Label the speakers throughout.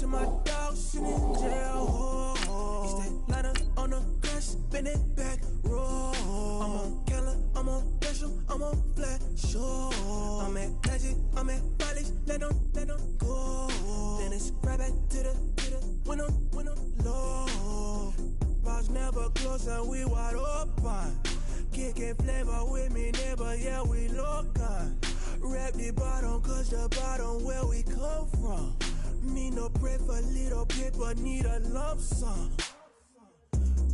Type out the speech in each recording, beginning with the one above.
Speaker 1: to my dog sitting in jail. He stay lighter on the grass, spin it back, roll. I'm on Keller, I'm on Bishop, I'm on Flat Shore. I'm at Magic, I'm at Bally's, let them go. Then it's right back to the when I'm low. Bars never close and we wide open. Kicking flavor with me, neighbor, yeah, we local. Rap the bottom, cause the bottom where we come from. Me no pray for little paper, need a lump sum.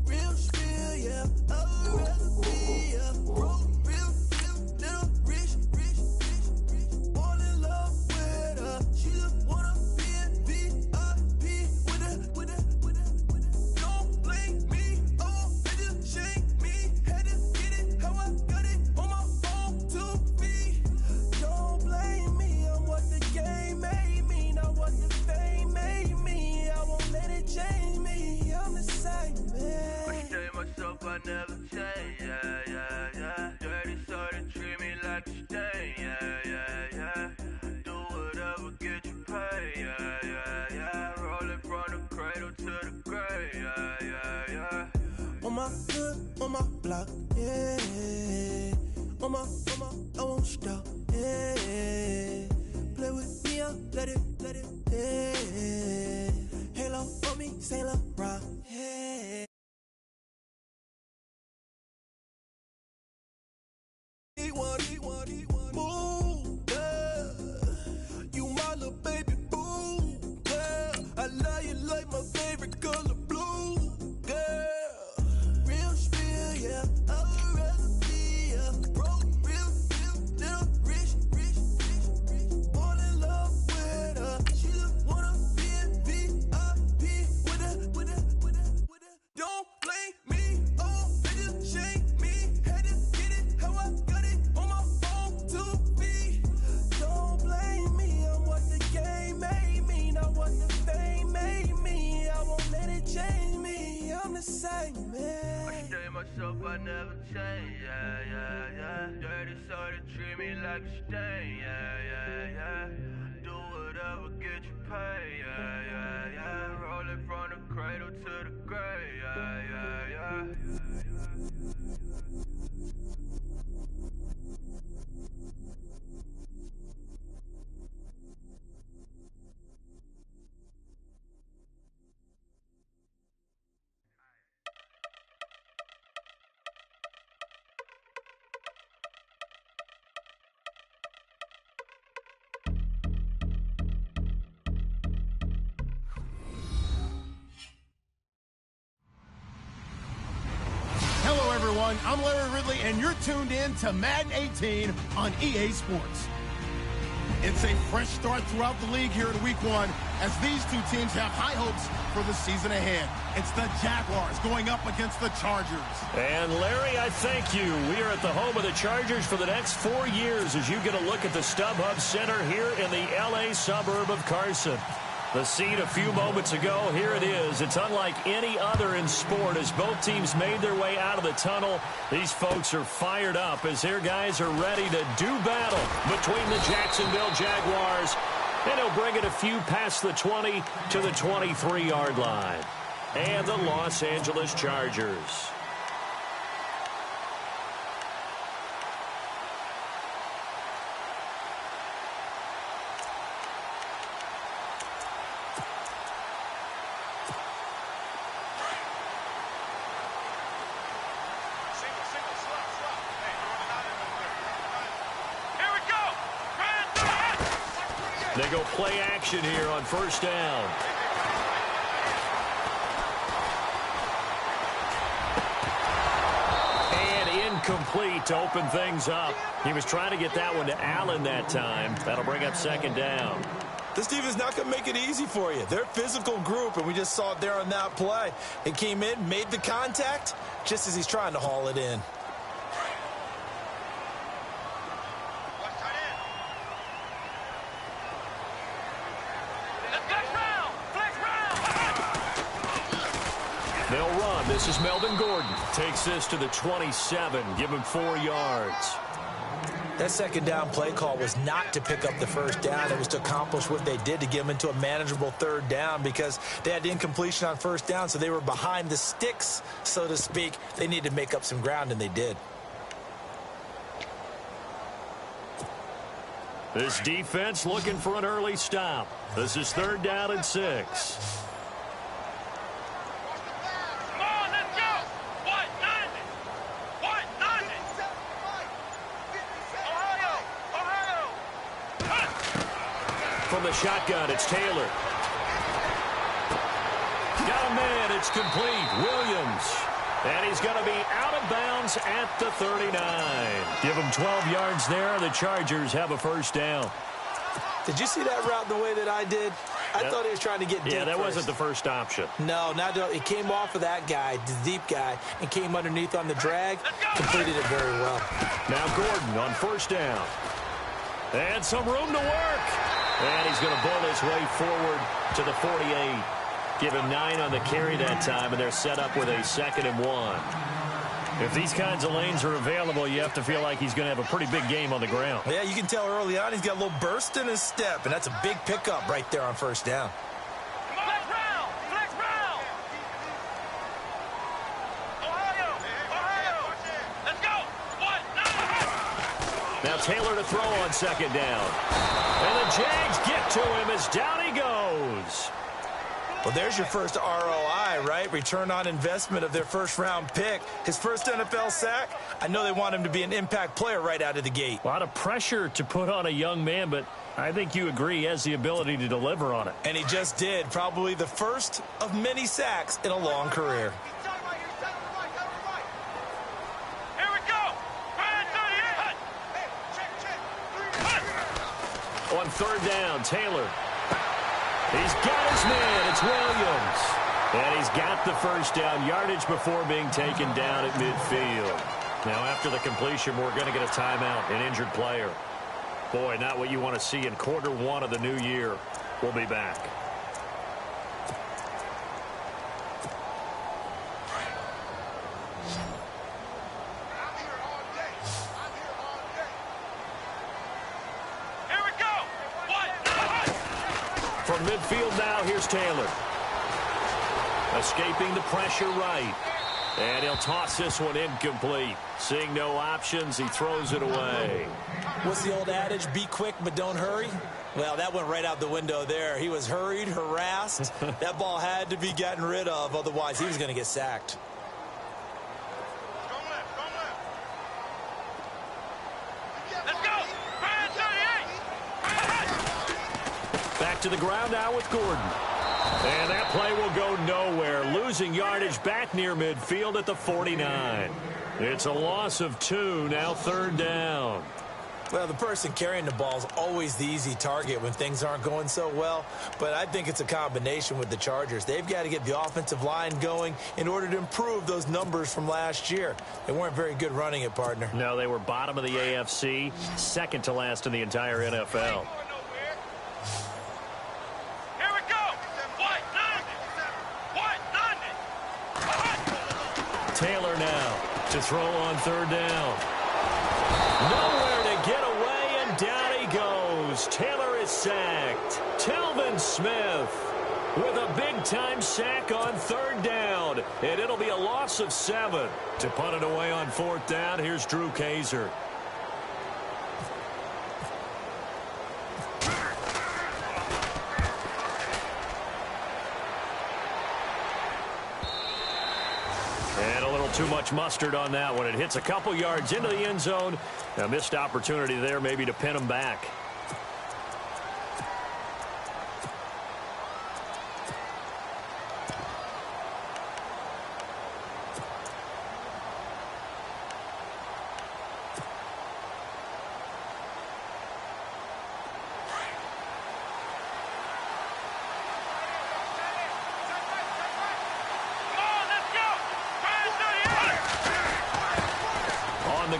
Speaker 1: Real spill, yeah, a recipe, yeah. Broke, real, little rich. All in love with her. She just wanna be in VIP with her. Don't blame me, oh, they just shame me. Had to get it how I got it on my own 2 feet. Don't blame me, I'm what the game made me, not what the fame made me. I won't let it change me, I'm the same man. I tell myself I never change, yeah. Dirty so they treat me like a stain, yeah. Do whatever, get you paid, yeah. Rolling from the cradle to the grave, yeah. On my hood, on my block, yeah. On my, I won't stop, yeah. Play with me, I'll let it, yeah. Halo on me, Saint Laurent, yeah. He want, move, yeah. You my little baby boo, yeah. I love you like my favorite color blue, girl. Real spill, yeah, a recipe, yeah. Broke, real, little rich. All in love with her. She just wanna be in VIP with her. Don't blame me, oh, they just shame me. Had to get it how I got it on my own 2 feet. Don't blame me, I'm what the game made me, not what the fame made me. I won't let it change me, I'm the same man. I tell myself I never change, yeah. Dirty so they treat me like a stain, yeah. Do whatever, get you paid, yeah. Rolling from the cradle to the grave, yeah.
Speaker 2: Hello, everyone. I'm Larry Ridley, and you're tuned in to Madden 18 on EA Sports. It's a fresh start throughout the league here in Week 1 as these two teams have high hopes for the season ahead. It's the Jaguars going up against the Chargers.
Speaker 3: And, Larry, I thank you. We are at the home of the Chargers for the next 4 years as you get a look at the StubHub Center here in the L.A. suburb of Carson. The scene a few moments ago, here it is. It's unlike any other in sport as both teams made their way out of the tunnel. These folks are fired up as their guys are ready to do battle between the Jacksonville Jaguars. And he'll bring it a few past the 20 to the 23-yard line. And the Los Angeles Chargers. They go play action here on first down. And incomplete to open things up. He was trying to get that one to Allen that time. That'll bring up second down.
Speaker 4: This defense is not going to make it easy for you. They're a physical group, and we just saw it there on that play. They came in, made the contact, just as he's trying to haul it in.
Speaker 3: They'll run. This is Melvin Gordon. Takes this to the 27. Give him 4 yards.
Speaker 4: That second down play call was not to pick up the first down. It was to accomplish what they did, to get them into a manageable third down, because they had incompletion on first down, so they were behind the sticks, so to speak. They needed to make up some ground, and they did.
Speaker 3: This defense looking for an early stop. This is 3rd down and 6. From the shotgun, it's Taylor. Got a man, it's complete. Williams. And he's going to be out of bounds at the 39. Give him 12 yards there. The Chargers have a first down.
Speaker 4: Did you see that route the way that I did? I thought he was trying to get deep.
Speaker 3: Yeah, that
Speaker 4: first.
Speaker 3: wasn't the first option.
Speaker 4: No, not at all. It came off of that guy, the deep guy, and came underneath on the drag. Completed it very well.
Speaker 3: Now Gordon on first down. And some room to work. And he's going to bull his way forward to the 48. Give him 9 on the carry that time, and they're set up with a 2nd and 1. If these kinds of lanes are available, you have to feel like he's going to have a pretty big game on the ground.
Speaker 4: Yeah, you can tell early on he's got a little burst in his step, and that's a big pickup right there on first down.
Speaker 1: Flex round! Flex round! Ohio! Let's go! 1, 9!
Speaker 3: Now Taylor to throw on 2nd down. And the Jags get to him as down he goes.
Speaker 4: Well, there's your first ROI, right? Return on investment of their first-round pick. His first NFL sack. I know they want him to be an impact player right out of the gate.
Speaker 3: A lot of pressure to put on a young man, but I think you agree he has the ability to deliver on it.
Speaker 4: And he just did. Probably the first of many sacks in a long career.
Speaker 1: Here we go! Brian 38!
Speaker 3: On 3rd down, Taylor. He's got his man. It's Williams. And he's got the first down yardage before being taken down at midfield. Now, after the completion, we're going to get a timeout, an injured player. Boy, not what you want to see in quarter 1 of the new year. We'll be back. From midfield now, here's Taylor. Escaping the pressure right. And he'll toss this one incomplete. Seeing no options, he throws it away.
Speaker 4: What's the old adage? Be quick, but don't hurry? Well, that went right out the window there. He was hurried, harassed. That ball had to be gotten rid of, otherwise he was going to get sacked.
Speaker 3: Back to the ground now with Gordon. And that play will go nowhere. Losing yardage back near midfield at the 49. It's a loss of 2, now 3rd down.
Speaker 4: Well, the person carrying the ball is always the easy target when things aren't going so well. But I think it's a combination with the Chargers. They've got to get the offensive line going in order to improve those numbers from last year. They weren't very good running it, partner.
Speaker 3: No, they were bottom of the AFC, 2nd to last in the entire NFL. Taylor now to throw on 3rd down. Nowhere to get away, and down he goes. Taylor is sacked. Telvin Smith with a big-time sack on 3rd down. And it'll be a loss of 7. To punt it away on 4th down, here's Drew Kaiser. Too much mustard on that one. It hits a couple yards into the end zone. A missed opportunity there maybe to pin him back.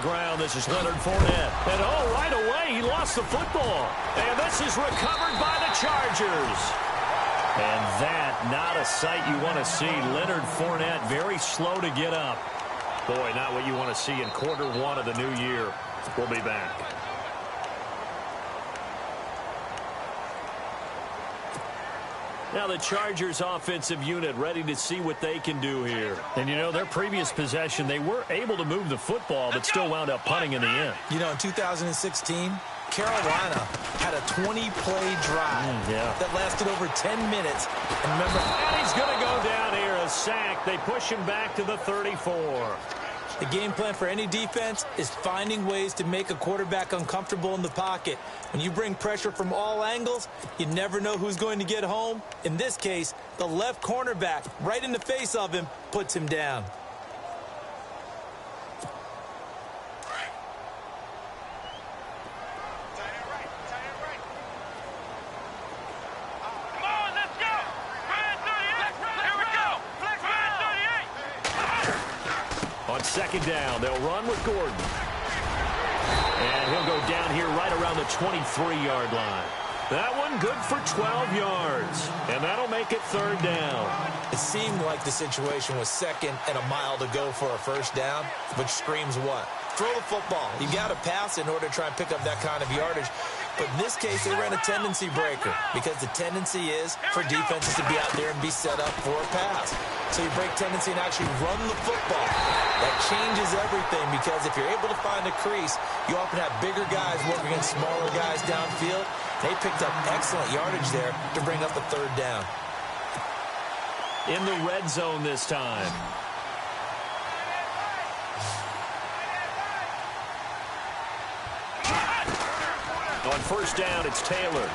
Speaker 3: Ground. This is Leonard Fournette. And oh, right away, he lost the football. And this is recovered by the Chargers. And that, not a sight you want to see. Leonard Fournette very slow to get up. Boy, not what you want to see in quarter 1 of the new year. We'll be back. Now the Chargers offensive unit ready to see what they can do here. And, you know, their previous possession, they were able to move the football, but still wound up punting in the end.
Speaker 4: You know, in 2016, Carolina had a 20-play drive that lasted over 10 minutes. And remember,
Speaker 3: and he's going to go down here, a sack. They push him back to the 34.
Speaker 4: The game plan for any defense is finding ways to make a quarterback uncomfortable in the pocket. When you bring pressure from all angles, you never know who's going to get home. In this case, the left cornerback, right in the face of him, puts him down.
Speaker 3: Second down, they'll run with Gordon. And he'll go down here right around the 23-yard line. That one good for 12 yards. And that'll make it third down.
Speaker 4: It seemed like the situation was second and a mile to go for a first down, which screams what? Throw the football. You got to pass in order to try and pick up that kind of yardage. But in this case, they ran a tendency breaker because the tendency is for defenses to be out there and be set up for a pass. So you break tendency and actually run the football. That changes everything because if you're able to find a crease, you often have bigger guys working against smaller guys downfield. They picked up excellent yardage there to bring up a third down.
Speaker 3: In the red zone this time. On first down, it's Taylor.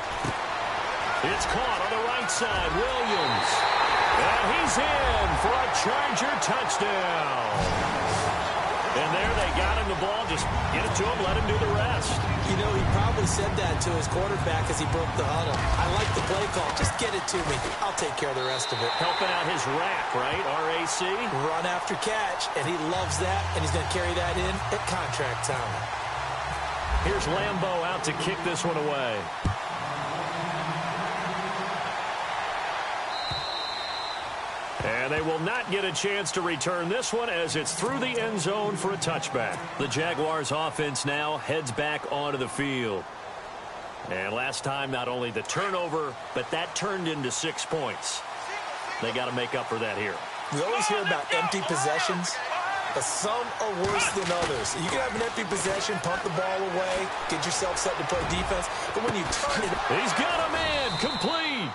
Speaker 3: It's caught on the right side. Williams. And he's in for a Charger touchdown. And there they got him the ball. Just get it to him, let him do the rest.
Speaker 4: You know, he probably said that to his quarterback as he broke the huddle. I like the play call. Just get it to me. I'll take care of the rest of it.
Speaker 3: Helping out his rack, right? RAC.
Speaker 4: Run after catch, and he loves that, and he's going to carry that in at contract time.
Speaker 3: Here's Lambeau out to kick this one away. And they will not get a chance to return this one as it's through the end zone for a touchback. The Jaguars offense now heads back onto the field. And last time, not only the turnover, but that turned into 6 points. They got to make up for that here.
Speaker 4: We always hear about empty possessions, but some are worse than others. You can have an empty possession, punt the ball away, get yourself set to play defense, but when you turn it...
Speaker 3: He's got a man, complete.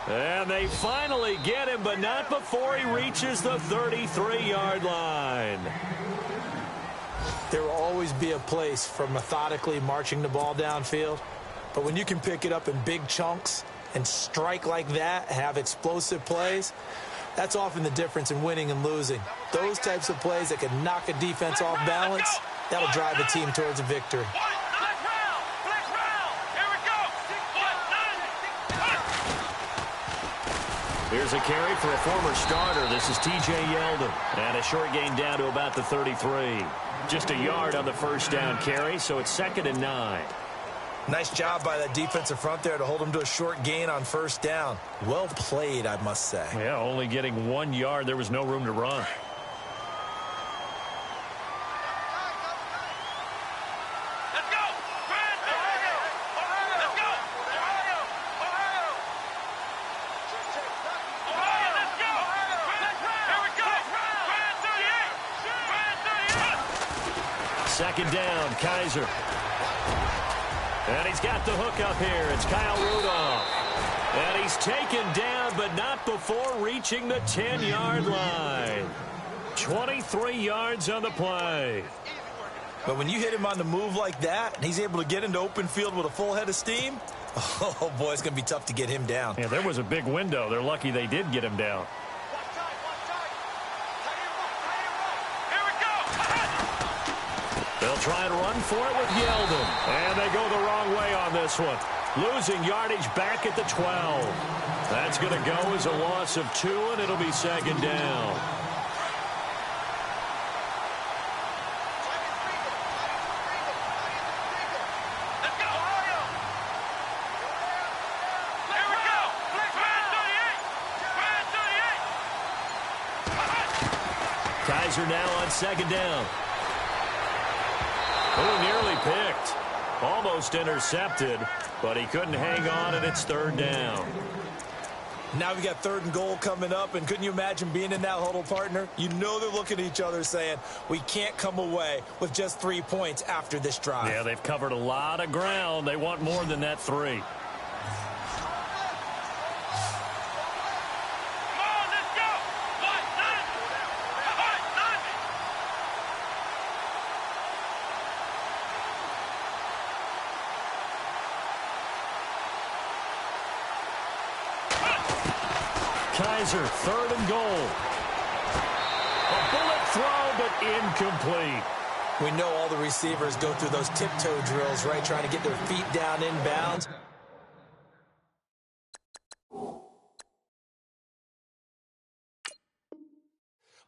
Speaker 3: And they finally get him, but not before he reaches the 33-yard line.
Speaker 4: There will always be a place for methodically marching the ball downfield, but when you can pick it up in big chunks and strike like that, have explosive plays, that's often the difference in winning and losing. Those types of plays that can knock a defense off balance, that'll drive a team towards a victory.
Speaker 3: Here's a carry for a former starter. This is T.J. Yeldon. And a short gain down to about the 33. Just a yard on the first down carry, so it's 2nd and 9.
Speaker 4: Nice job by that defensive front there to hold him to a short gain on first down. Well played, I must say.
Speaker 3: Yeah, only getting 1 yard. There was no room to run. Second down, Kaiser. And he's got the hook up here. It's Kyle Rudolph. And he's taken down, but not before reaching the 10-yard line. 23 yards on the play.
Speaker 4: But when you hit him on the move like that, and he's able to get into open field with a full head of steam, oh, boy, it's going to be tough to get him down.
Speaker 3: Yeah, there was a big window. They're lucky they did get him down. They'll try and run for it with Yeldon. And they go the wrong way on this one. Losing yardage back at the 12. That's going to go as a loss of 2, and it'll be 2nd down. Kaiser now on 2nd down. Oh, nearly picked. Almost intercepted, but he couldn't hang on, and it's 3rd down.
Speaker 4: Now we got 3rd and goal coming up, and couldn't you imagine being in that huddle, partner? You know they're looking at each other saying, we can't come away with just 3 points after this drive.
Speaker 3: Yeah, they've covered a lot of ground. They want more than that 3. Kaiser, 3rd and goal. A bullet throw, but incomplete.
Speaker 4: We know all the receivers go through those tiptoe drills, right, trying to get their feet down inbounds.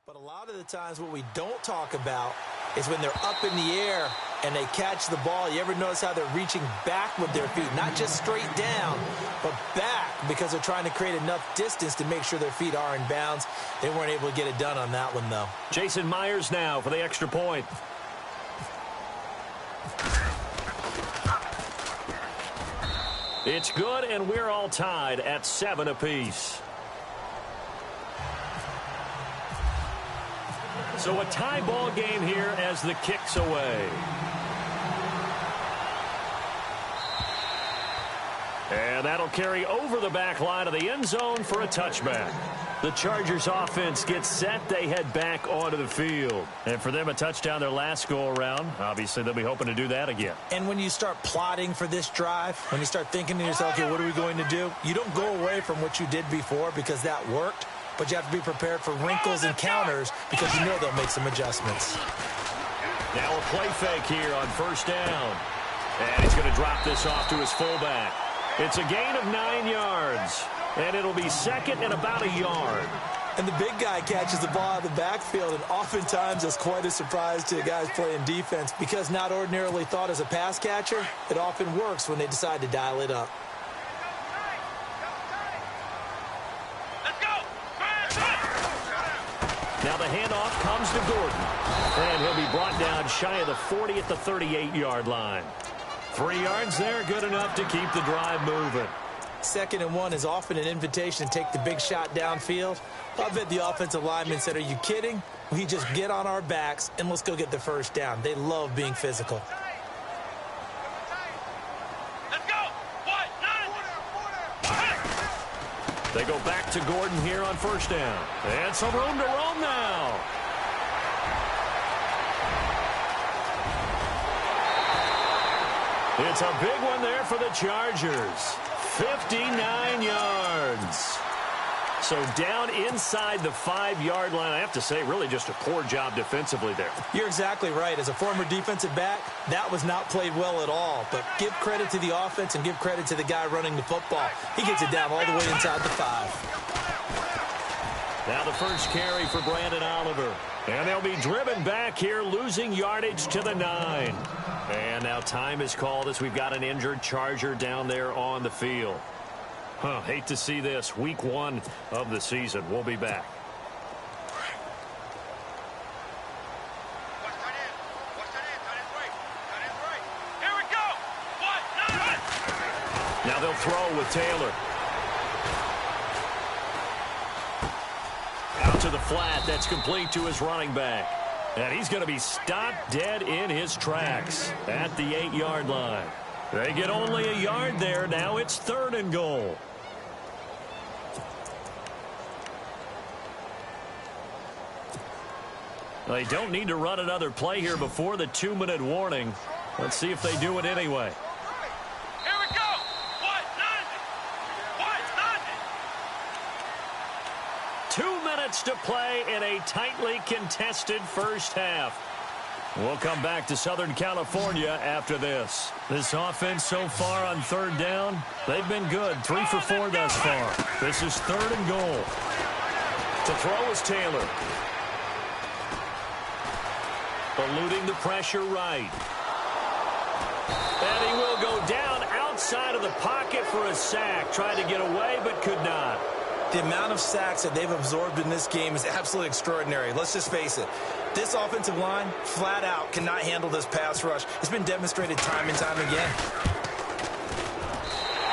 Speaker 4: But a lot of the times what we don't talk about is when they're up in the air and they catch the ball. You ever notice how they're reaching back with their feet? Not just straight down, but back, because they're trying to create enough distance to make sure their feet are in bounds. They weren't able to get it done on that one, though.
Speaker 3: Jason Myers now for the extra point. It's good, and we're all tied at 7 apiece. So a tie ball game here as the kick's away. And that'll carry over the back line of the end zone for a touchback. The Chargers offense gets set. They head back onto the field. And for them, a touchdown their last go-around. Obviously, they'll be hoping to do that again.
Speaker 4: And when you start plotting for this drive, when you start thinking to yourself, okay, what are we going to do? You don't go away from what you did before because that worked. But you have to be prepared for wrinkles and counters because you know they'll make some adjustments.
Speaker 3: Now a play fake here on 1st down. And he's going to drop this off to his fullback. It's a gain of 9 yards. And it'll be 2nd and about a yard.
Speaker 4: And the big guy catches the ball out of the backfield, and oftentimes it's quite a surprise to the guys playing defense because not ordinarily thought as a pass catcher, it often works when they decide to dial it up.
Speaker 3: Now the handoff comes to Gordon. And he'll be brought down shy of the 40 at the 38-yard line. 3 yards there, good enough to keep the drive moving.
Speaker 4: 2nd and 1 is often an invitation to take the big shot downfield. I bet the offensive lineman said, are you kidding? We just get on our backs and let's go get the 1st down. They love being physical.
Speaker 3: They go back to Gordon here on 1st down. And some room to roam now. It's a big one there for the Chargers. 59 yards. So down inside the 5-yard line. I have to say, really just a poor job defensively there.
Speaker 4: You're exactly right. As a former defensive back, that was not played well at all. But give credit to the offense and give credit to the guy running the football. He gets it down all the way inside the 5.
Speaker 3: Now the first carry for Brandon Oliver. And they'll be driven back here, losing yardage to the 9. And now time is called as we've got an injured Charger down there on the field. Hate to see this. Week 1 of the season. We'll be back.
Speaker 5: Here we go.
Speaker 3: Now they'll throw with Taylor. Out to the flat. That's complete to his running back. And he's going to be stopped dead in his tracks at the 8-yard line. They get only a yard there. Now it's 3rd and goal. They don't need to run another play here before the 2-minute warning. Let's see if they do it anyway.
Speaker 5: Here we go.
Speaker 3: 2 minutes to play in a tightly contested first half. We'll come back to Southern California after this. This offense so far on 3rd down, they've been good. 3 for 4 thus far. This is 3rd and goal. To throw is Taylor. Eluding the pressure right. And he will go down outside of the pocket for a sack. Tried to get away, but could not.
Speaker 4: The amount of sacks that they've absorbed in this game is absolutely extraordinary. Let's just face it. This offensive line, flat out, cannot handle this pass rush. It's been demonstrated time and time again.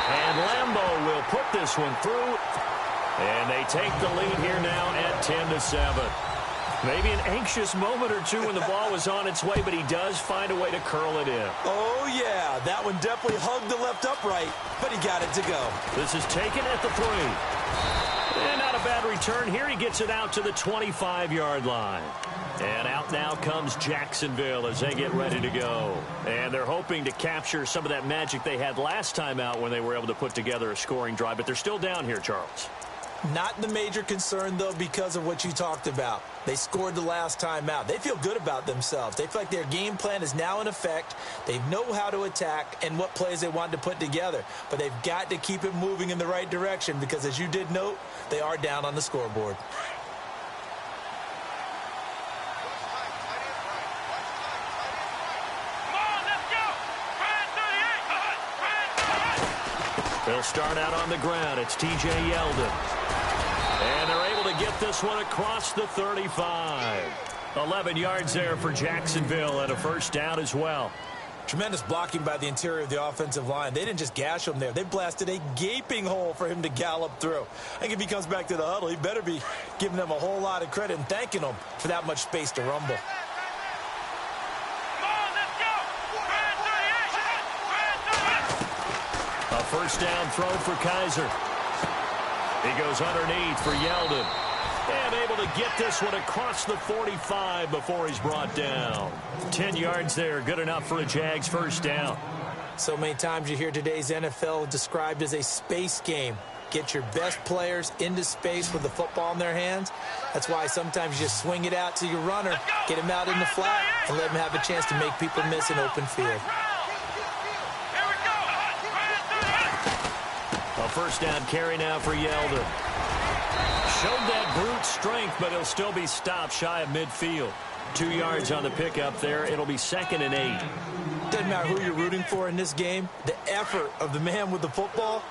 Speaker 3: And Lambeau will put this one through. And they take the lead here now at 10-7. Maybe an anxious moment or two when the ball was on its way, but he does find a way to curl it in.
Speaker 4: Oh, yeah. That one definitely hugged the left upright, but he got it to go.
Speaker 3: This is taken at the 3. And not a bad return here. He gets it out to the 25-yard line. And out now comes Jacksonville as they get ready to go. And they're hoping to capture some of that magic they had last time out when they were able to put together a scoring drive. But they're still down here, Charles.
Speaker 4: Not the major concern, though, because of what you talked about. They scored the last time out. They feel good about themselves. They feel like their game plan is now in effect. They know how to attack and what plays they want to put together. But they've got to keep it moving in the right direction because, as you did note, they are down on the scoreboard.
Speaker 3: They'll start out on the ground. It's T.J. Yeldon. And they're able to get this one across the 35. 11 yards there for Jacksonville and a first down as well.
Speaker 4: Tremendous blocking by the interior of the offensive line. They didn't just gash him there. They blasted a gaping hole for him to gallop through. I think if he comes back to the huddle, he better be giving them a whole lot of credit and thanking them for that much space to rumble.
Speaker 3: A first down throw for Kaiser. He goes underneath for Yeldon. And able to get this one across the 45 before he's brought down. 10 yards there, good enough for a Jags first down.
Speaker 4: So many times you hear today's NFL described as a space game. Get your best players into space with the football in their hands. That's why sometimes you just swing it out to your runner, get him out in the flat, and let him have a chance to make people miss an open field.
Speaker 3: A first down carry now for Yeldon. Showed that brute strength, but he'll still be stopped shy of midfield. 2 yards on the pickup there. It'll be 2nd and 8.
Speaker 4: Doesn't matter who you're rooting for in this game. The effort of the man with the football,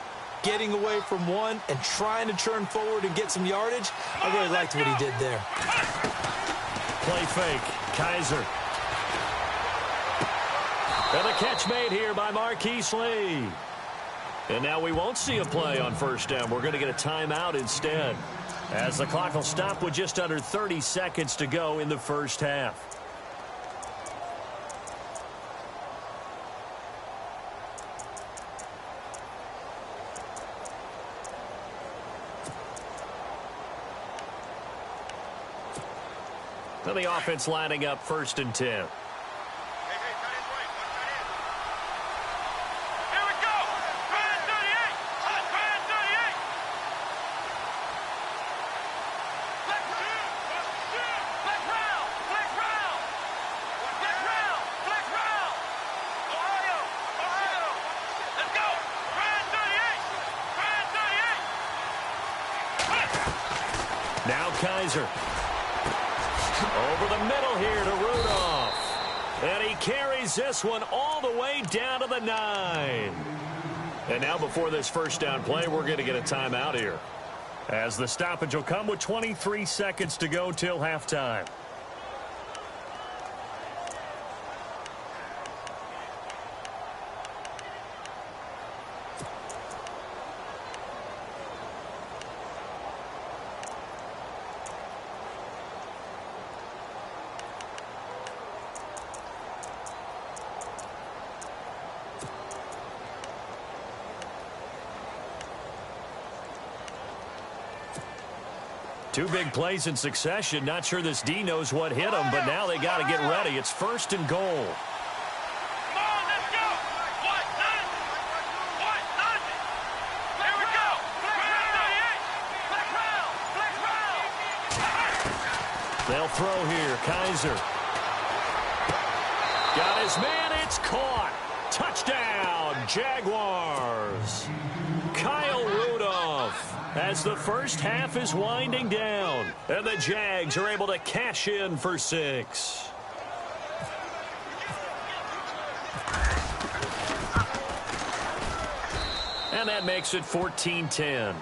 Speaker 4: getting away from one and trying to turn forward and get some yardage, I really liked what he did there.
Speaker 3: Play fake. Kaiser. And the catch made here by Marquise Lee. And now we won't see a play on first down. We're going to get a timeout instead, as the clock will stop with just under 30 seconds to go in the first half. And the offense lining up 1st and 10. Now Kaiser. Over the middle here to Rudolph. And he carries this one all the way down to the 9. And now before this first down play, we're going to get a timeout here, as the stoppage will come with 23 seconds to go till halftime. Two big plays in succession. Not sure this D knows what hit him, but now they got to get ready. It's 1st and goal. They'll throw here. Kaiser. Got his man. It's caught. Touchdown, Jaguars. Kyle Rudolph, as the first half is winding down, and the Jags are able to cash in for 6. And that makes it 14-10.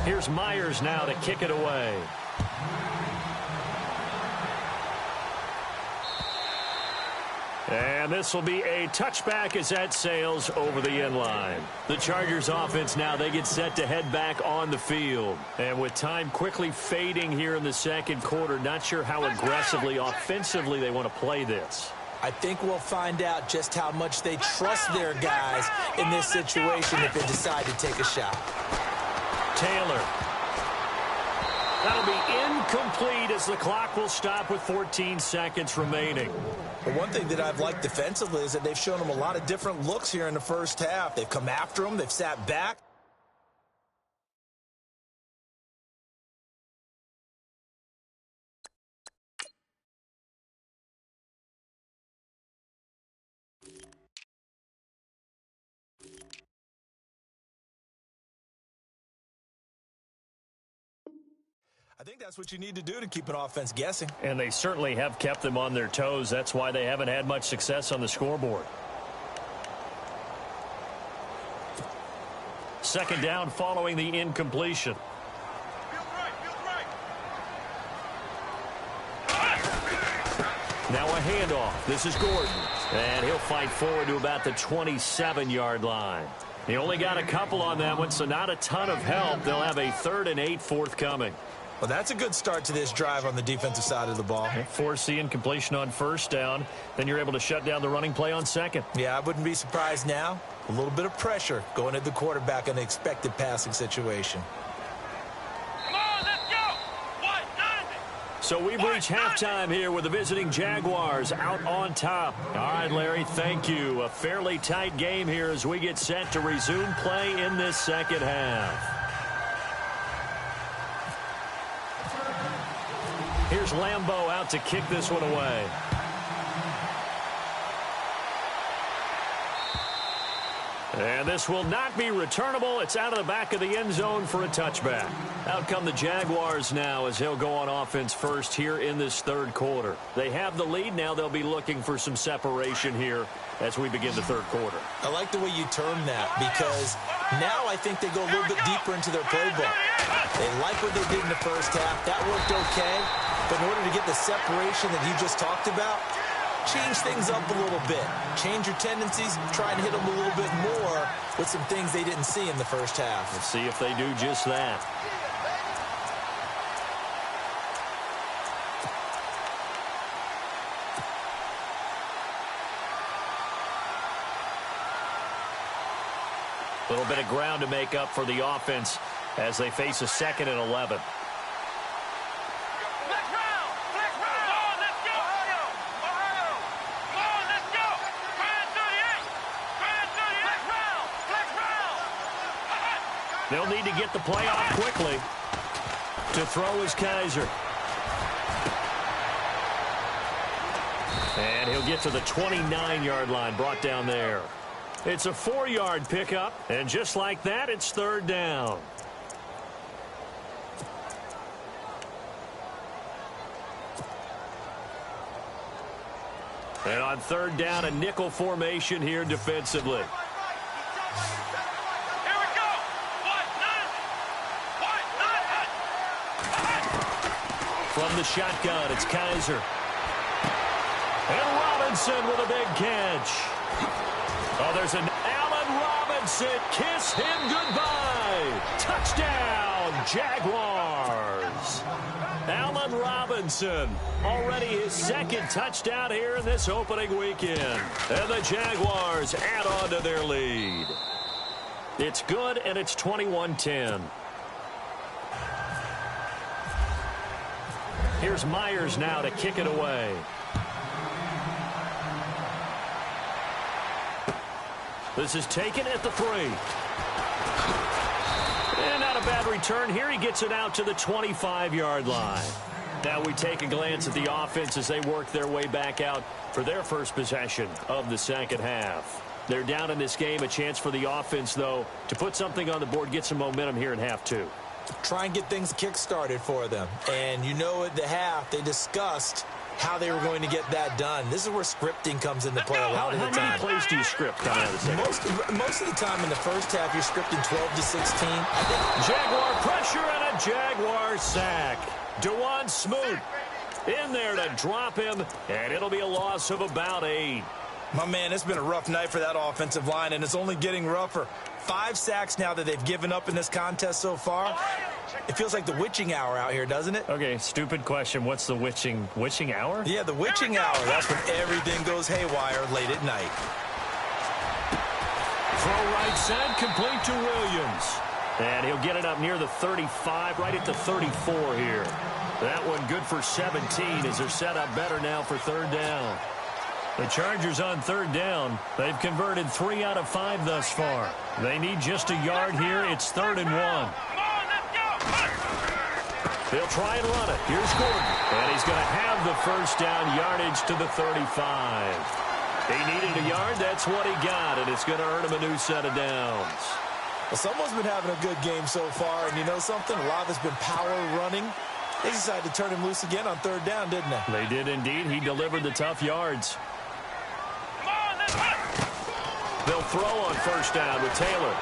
Speaker 3: Here's Myers now to kick it away. And this will be a touchback as that sails over the end line. The Chargers offense now, they get set to head back on the field. And with time quickly fading here in the second quarter, not sure how aggressively, offensively they want to play this.
Speaker 4: I think we'll find out just how much they trust their guys in this situation if they decide to take a shot.
Speaker 3: Taylor. That'll be incomplete as the clock will stop with 14 seconds remaining.
Speaker 4: Well, one thing that I've liked defensively is that they've shown them a lot of different looks here in the first half. They've come after them. They've sat back. I think that's what you need to do to keep an offense guessing.
Speaker 3: And they certainly have kept them on their toes. That's why they haven't had much success on the scoreboard. Second down following the incompletion. Now a handoff. This is Gordon. And he'll fight forward to about the 27-yard line. He only got a couple on that one, so not a ton of help. They'll have a 3rd and 8 forthcoming.
Speaker 4: Well, that's a good start to this drive on the defensive side of the ball.
Speaker 3: Force the incompletion on first down. Then you're able to shut down the running play on second.
Speaker 4: Yeah, I wouldn't be surprised now. A little bit of pressure going at the quarterback in an expected passing situation.
Speaker 5: Come on, let's go!
Speaker 3: So we've reached halftime here with the visiting Jaguars out on top. All right, Larry, thank you. A fairly tight game here as we get set to resume play in this second half. Here's Lambeau out to kick this one away. And this will not be returnable. It's out of the back of the end zone for a touchback. Out come the Jaguars now as he'll go on offense first here in this third quarter. They have the lead. Now they'll be looking for some separation here as we begin the third quarter.
Speaker 4: I like the way you term that because now I think they go a little bit deeper into their playbook. They like what they did in the first half. That worked okay. But in order to get the separation that you just talked about, change things up a little bit. Change your tendencies, try and hit them a little bit more with some things they didn't see in the first half.
Speaker 3: Let's see if they do just that. A little bit of ground to make up for the offense as they face a 2nd and 11. They'll need to get the play off quickly. To throw is Kaiser. And he'll get to the 29-yard line, brought down there. It's a 4-yard pickup, and just like that, it's 3rd down. And on 3rd down, a nickel formation here defensively. From the shotgun, it's Kaiser. And Robinson with a big catch. Oh, there's an Allen Robinson. Kiss him goodbye. Touchdown, Jaguars. Allen Robinson, already his 2nd touchdown here in this opening weekend. And the Jaguars add on to their lead. It's good, and it's 21-10. Here's Myers now to kick it away. This is taken at the 3. And not a bad return here. He gets it out to the 25-yard line. Now we take a glance at the offense as they work their way back out for their first possession of the second half. They're down in this game. A chance for the offense, though, to put something on the board, get some momentum here in half 2.
Speaker 4: Try and get things kick-started for them. And you know at the half, they discussed how they were going to get that done. This is where scripting comes into play a lot of the time.
Speaker 3: How many plays do you script coming out of the second?
Speaker 4: Most of the time in the first half, you're scripting 12 to 16. I think
Speaker 3: Jaguar pressure and a Jaguar sack. DeJuan Smoot In there to drop him, and it'll be a loss of about 8.
Speaker 4: My man, it's been a rough night for that offensive line, and it's only getting rougher. 5 sacks now that they've given up in this contest so far. It feels like the witching hour out here, doesn't it?
Speaker 3: Okay, stupid question. What's the witching hour?
Speaker 4: Yeah, the witching hour. That's when everything goes haywire late at night.
Speaker 3: Throw right side, complete to Williams. And he'll get it up near the 35, right at the 34 here. That one good for 17 as they're set up better now for 3rd down. The Chargers on 3rd down. They've converted 3 out of 5 thus far. They need just a yard here. It's 3rd and 1. They'll try and run it. Here's Gordon. And he's going to have the first down yardage to the 35. He needed a yard. That's what he got, and it's going to earn him a new set of downs.
Speaker 4: Well, someone's been having a good game so far, and you know something? A lot of it's been power running. They decided to turn him loose again on 3rd down, didn't they?
Speaker 3: They did indeed. He delivered the tough yards. They'll throw on 1st down with Taylor.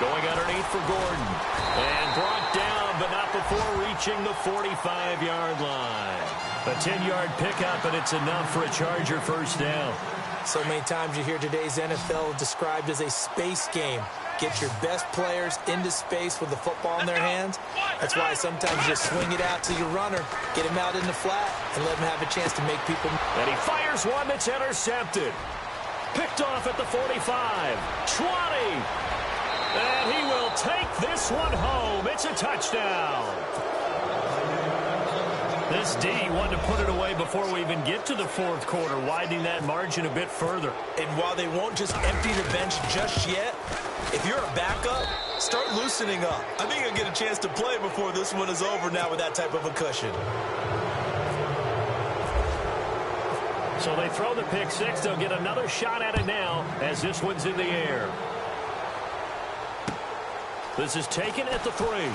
Speaker 3: Going underneath for Gordon. And brought down, but not before reaching the 45-yard line. A 10-yard pickup, and it's enough for a Charger 1st down.
Speaker 4: So many times you hear today's NFL described as a space game. Get your best players into space with the football in their hands. That's why sometimes you just swing it out to your runner, get him out in the flat, and let him have a chance to make people.
Speaker 3: And he fires one that's intercepted. Picked off at the 45. 20. And he will take this one home. It's a touchdown. This D wanted to put it away before we even get to the 4th quarter, widening that margin a bit further.
Speaker 4: And while they won't just empty the bench just yet, if you're a backup, start loosening up. I think you'll get a chance to play before this one is over now with that type of a cushion.
Speaker 3: So they throw the pick 6. They'll get another shot at it now as this one's in the air. This is taken at the 3. And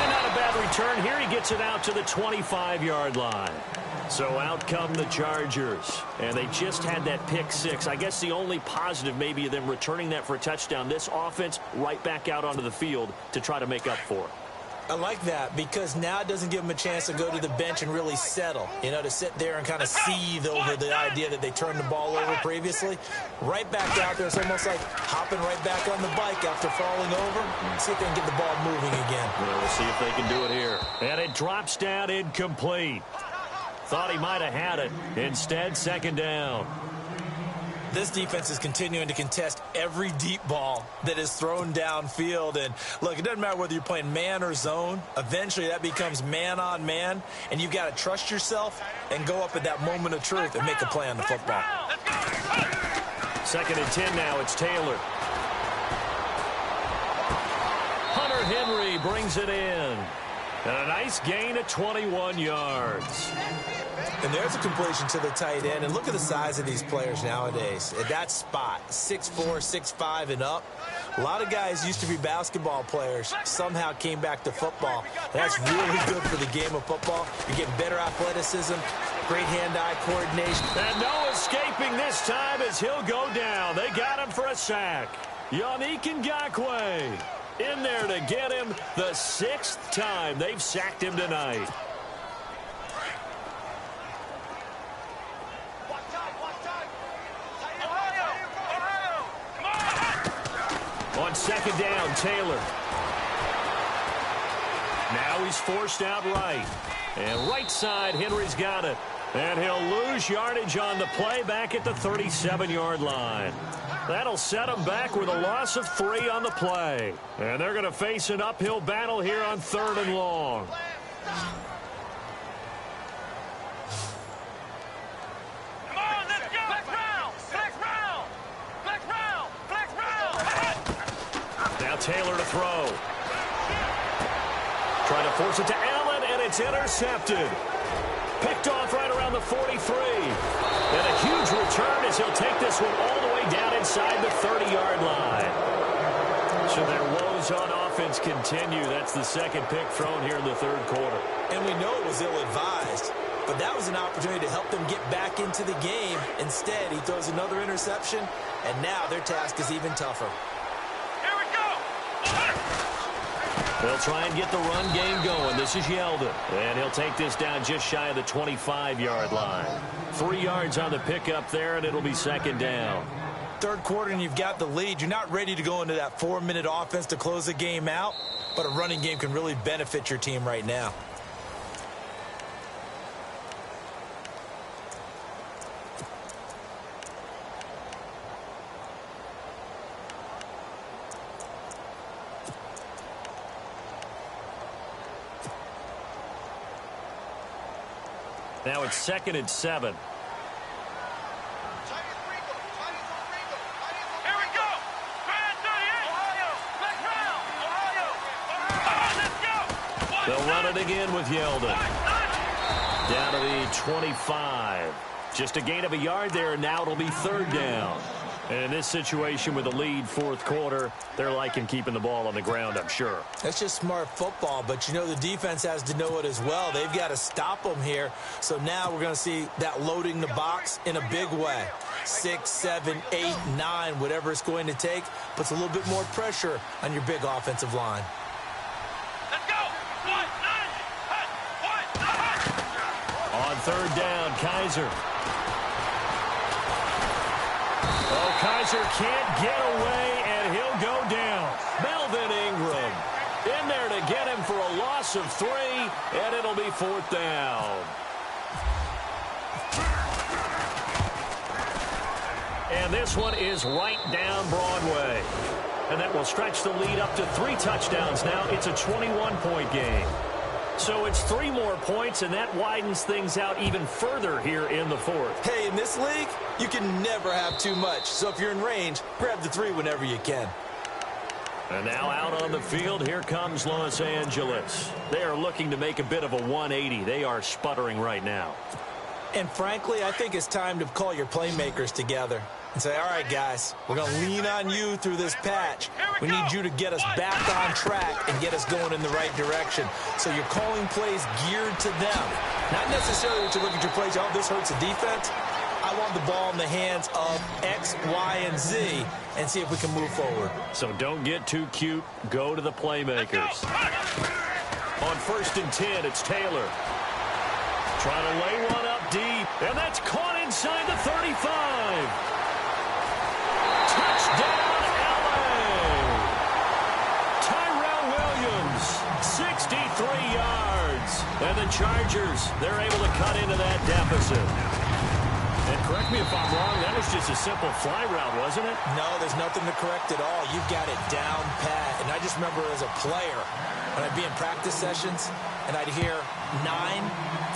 Speaker 3: not a bad return here. He gets it out to the 25-yard line. So out come the Chargers. And they just had that pick 6. I guess the only positive maybe of them returning that for a touchdown. This offense right back out onto the field to try to make up for it.
Speaker 4: I like that because now it doesn't give them a chance to go to the bench and really settle, you know, to sit there and kind of seethe over the idea that they turned the ball over previously. Right back out there, it's almost like hopping right back on the bike after falling over. See if they can get the ball moving again.
Speaker 3: Well, we'll see if they can do it here. And it drops down incomplete. Thought he might have had it. Instead, 2nd down.
Speaker 4: This defense is continuing to contest every deep ball that is thrown downfield. And, look, it doesn't matter whether you're playing man or zone. Eventually, that becomes man-on-man, and you've got to trust yourself and go up at that moment of truth and make a play on the football.
Speaker 3: 2nd and 10 now. It's Taylor. Hunter Henry brings it in. And a nice gain of 21 yards.
Speaker 4: And there's a completion to the tight end. And look at the size of these players nowadays. At that spot, 6'4", 6'5", and up. A lot of guys used to be basketball players, somehow came back to football. And that's really good for the game of football. You're getting better athleticism, great hand-eye coordination.
Speaker 3: And no escaping this time as he'll go down. They got him for a sack. Yannick Ngakoue in there to get him the 6th time they've sacked him tonight. On 2nd down, Taylor. Now he's forced out right. And right side, Henry's got it. And he'll lose yardage on the play back at the 37-yard line. That'll set him back with a loss of 3 on the play. And they're going to face an uphill battle here on 3rd and long.
Speaker 5: Come on, let's go! Flex round! Flex round! Flex round! Flex round!
Speaker 3: Now Taylor to throw. Trying to force it to Allen, and it's intercepted. Picked off right around the 43. And a huge return as he'll take this one all the way down inside the 30-yard line. So their woes on offense continue. That's the 2nd pick thrown here in the 3rd quarter.
Speaker 4: And we know it was ill-advised, but that was an opportunity to help them get back into the game. Instead, he throws another interception, and now their task is even tougher.
Speaker 5: Here we go!
Speaker 3: They'll try and get the run game going. This is Yeldon. And he'll take this down just shy of the 25-yard line. 3 yards on the pickup there, and it'll be second down.
Speaker 4: Third quarter, and you've got the lead. You're not ready to go into that 4-minute offense to close the game out, but a running game can really benefit your team right now.
Speaker 3: Now it's 2nd and 7.
Speaker 5: Here we go. Grand 38. Ohio. Back round. Ohio. Let's go.
Speaker 3: They'll run it again with Yeldon. Down to the 25. Just a gain of a yard there, and now it'll be third down. And in this situation with a lead fourth quarter, they're liking keeping the ball on the ground, I'm sure.
Speaker 4: That's just smart football, but you know the defense has to know it as well. They've got to stop them here. So now we're going to see that loading the box in a big way. 6, 7, 8, 9, whatever it's going to take, puts a little bit more pressure on your big offensive line.
Speaker 5: Let's go. 1, 9.
Speaker 3: On third down, Kaiser. Oh, Kaiser can't get away, and he'll go down. Melvin Ingram in there to get him for a loss of 3, and it'll be fourth down. And this one is right down Broadway. And that will stretch the lead up to 3 touchdowns now. It's a 21-point game. So it's 3 more points, and that widens things out even further here in the fourth.
Speaker 4: Hey, in this league, you can never have too much. So if you're in range, grab the 3 whenever you can.
Speaker 3: And now out on the field, here comes Los Angeles. They are looking to make a bit of a 180. They are sputtering right now.
Speaker 4: And frankly, I think it's time to call your playmakers together and say, all right, guys, we're going to lean on you through this patch. We need you to get us back on track and get us going in the right direction. So you're calling plays geared to them. Not necessarily to look at your plays, oh, this hurts the defense. I want the ball in the hands of X, Y, and Z and see if we can move forward.
Speaker 3: So don't get too cute. Go to the playmakers. On 1st and 10, it's Taylor. Trying to lay one up deep, and that's caught inside the 35. Touchdown, LA! Tyrell Williams, 63 yards. And the Chargers, they're able to cut into that deficit. And correct me if I'm wrong, that was just a simple fly route, wasn't it?
Speaker 4: No, there's nothing to correct at all. You've got it down pat. And I just remember as a player, when I'd be in practice sessions, and I'd hear 9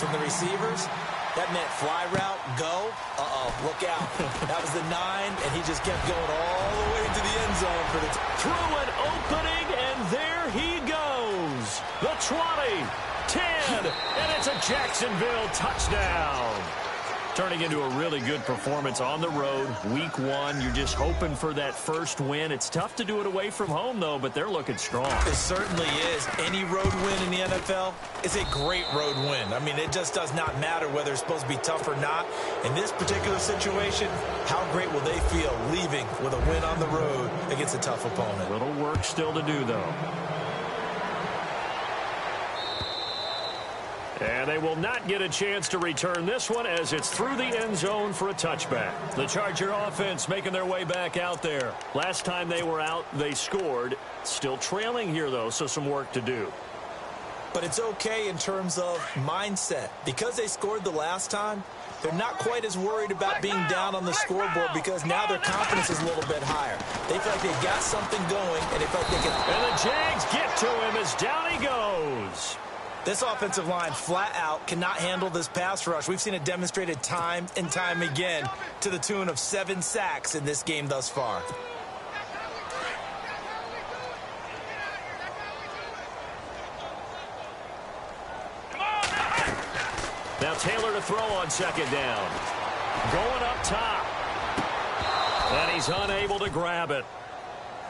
Speaker 4: from the receivers, that meant fly route, go. Uh-oh, look out. That was the 9, and he just kept going all the way to the end zone for the...
Speaker 3: Through an opening, and there he goes. The 20, 10, and it's a Jacksonville touchdown. Turning into a really good performance on the road. Week 1, you're just hoping for that first win. It's tough to do it away from home, though, but they're looking strong.
Speaker 4: It certainly is. Any road win in the NFL is a great road win. I mean, it just does not matter whether it's supposed to be tough or not. In this particular situation, how great will they feel leaving with a win on the road against a tough opponent?
Speaker 3: Little work still to do, though. And they will not get a chance to return this one as it's through the end zone for a touchback. The Charger offense making their way back out there. Last time they were out, they scored. Still trailing here, though, so some work to do.
Speaker 4: But it's okay in terms of mindset. Because they scored the last time, they're not quite as worried about being down on the scoreboard because now their confidence is a little bit higher. They feel like they've got something going, and they feel like they can...
Speaker 3: And the Jags get to him as down he goes.
Speaker 4: This offensive line flat out cannot handle this pass rush. We've seen it demonstrated time and time again to the tune of 7 sacks in this game thus far.
Speaker 3: Now Taylor to throw on 2nd down. Going up top. And he's unable to grab it.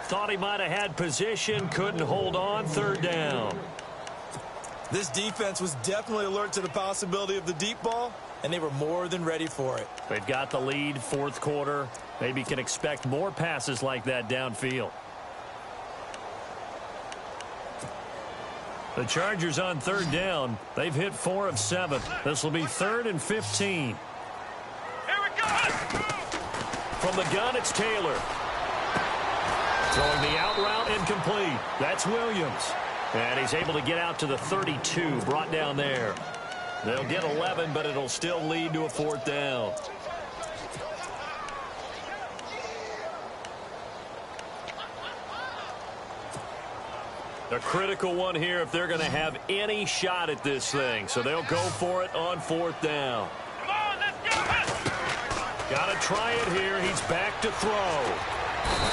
Speaker 3: Thought he might have had position, couldn't hold on. 3rd down.
Speaker 4: This defense was definitely alert to the possibility of the deep ball, and they were more than ready for it.
Speaker 3: They've got the lead, 4th quarter. Maybe can expect more passes like that downfield. The Chargers on third down. They've hit 4 of 7. This will be 3rd and 15.
Speaker 5: Here we go.
Speaker 3: From the gun, it's Taylor. Throwing the out route incomplete. That's Williams. And he's able to get out to the 32, brought down there. They'll get 11, but it'll still lead to a 4th down. A critical one here if they're going to have any shot at this thing. So they'll go for it on 4th down.
Speaker 5: Come on, let's go.
Speaker 3: Got to try it here. He's back to throw.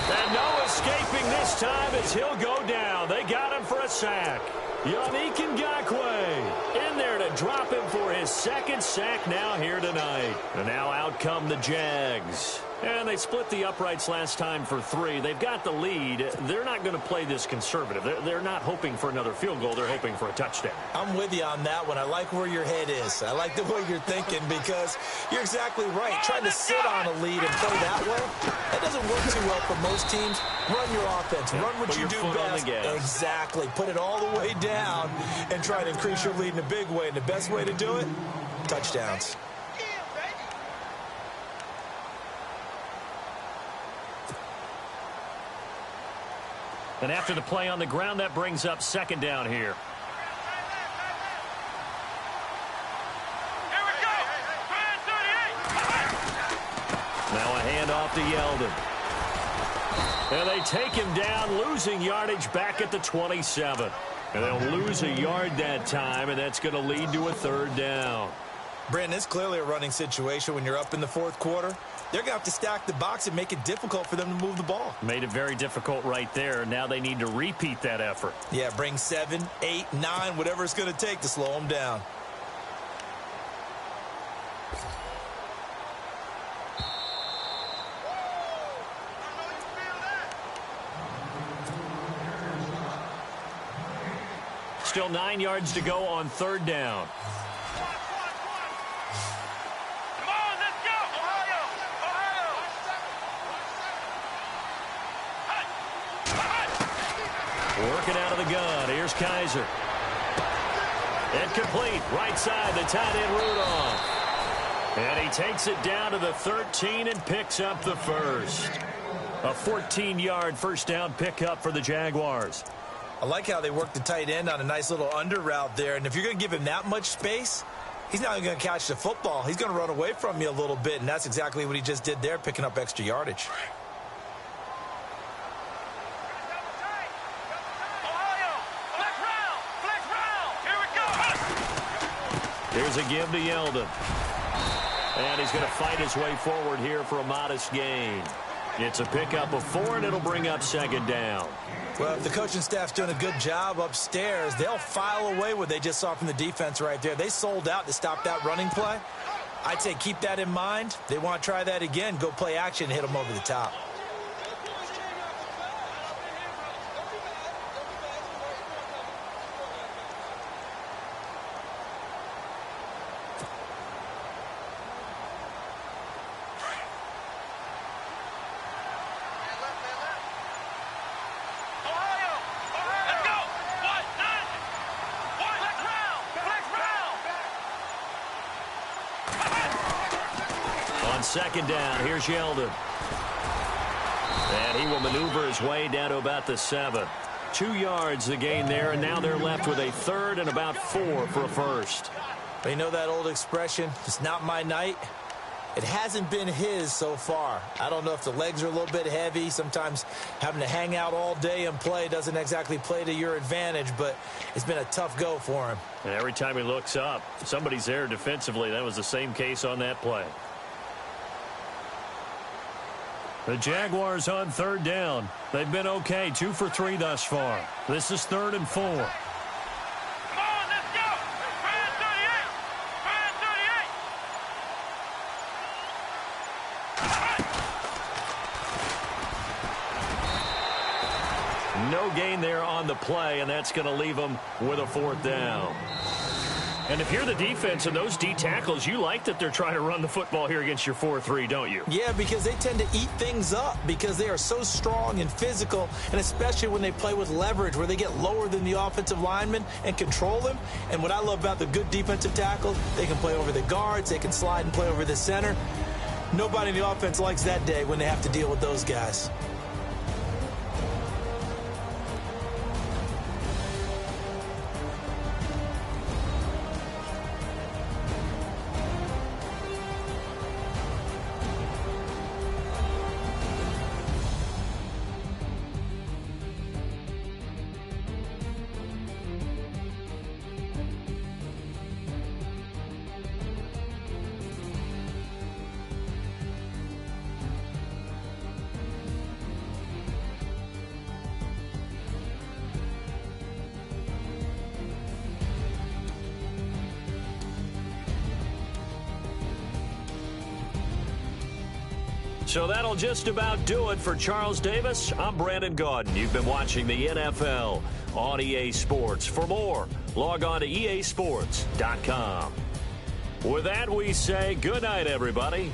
Speaker 3: And no escaping this time as he'll go down. They got him for a sack. Yannick Ngakoue in there to drop him for his 2nd sack now here tonight. And now out come the Jags. And they split the uprights last time for 3. They've got the lead. They're not going to play this conservative. They're not hoping for another field goal. They're hoping for a touchdown.
Speaker 4: I'm with you on that one. I like where your head is. I like the way you're thinking because you're exactly right. Trying to sit on a lead and play that way, that doesn't work too well for most teams. Run your offense. Run what you do best. Exactly. Put it all the way down and try to increase your lead in a big way. And the best way to do it, touchdowns.
Speaker 3: And after the play on the ground, that brings up 2nd down here.
Speaker 5: Here we go. 38.
Speaker 3: Now a handoff to Yeldon. And they take him down, losing yardage back at the 27. And they'll lose a yard that time, and that's going to lead to a 3rd down.
Speaker 4: Brandon, it's clearly a running situation when you're up in the 4th quarter. They're going to have to stack the box and make it difficult for them to move the ball.
Speaker 3: Made it very difficult right there. Now they need to repeat that effort.
Speaker 4: Yeah, bring 7, 8, 9, whatever it's going to take to slow them down.
Speaker 3: Still 9 yards to go on 3rd down. Working out of the gun. Here's Kaiser. Incomplete. Right side, the tight end Rudolph. And he takes it down to the 13 and picks up the first. A 14-yard first down pickup for the Jaguars.
Speaker 4: I like how they work the tight end on a nice little under route there. And if you're going to give him that much space, he's not going to catch the football. He's going to run away from you a little bit, and that's exactly what he just did there, picking up extra yardage.
Speaker 3: Here's a give to Yeldon. And he's going to fight his way forward here for a modest gain. It's a pickup of 4, and it'll bring up 2nd down.
Speaker 4: Well, if the coaching staff's doing a good job upstairs, they'll file away what they just saw from the defense right there. They sold out to stop that running play. I'd say keep that in mind. They want to try that again. Go play action and hit them over the top.
Speaker 3: On 2nd down, here's Yeldon. And he will maneuver his way down to about the 7. 2 yards the gain there, and now they're left with a 3rd and about 4 for a first.
Speaker 4: You know that old expression, it's not my night? It hasn't been his so far. I don't know if the legs are a little bit heavy. Sometimes having to hang out all day and play doesn't exactly play to your advantage, but it's been a tough go for him.
Speaker 3: And every time he looks up, somebody's there defensively. That was the same case on that play. The Jaguars on 3rd down. They've been okay, 2 for 3 thus far. This is 3rd and 4.
Speaker 5: Come on, let's go! 38!
Speaker 3: No gain there on the play, and that's going to leave them with a 4th down. And if you're the defense and those D tackles, you like that they're trying to run the football here against your 4-3, don't you?
Speaker 4: Yeah, because they tend to eat things up because they are so strong and physical, and especially when they play with leverage where they get lower than the offensive lineman and control them. And what I love about the good defensive tackles, they can play over the guards, they can slide and play over the center. Nobody in the offense likes that day when they have to deal with those guys.
Speaker 3: So that'll just about do it for Charles Davis. I'm Brandon Gaudin. You've been watching the NFL on EA Sports. For more, log on to easports.com. With that, we say good night, everybody.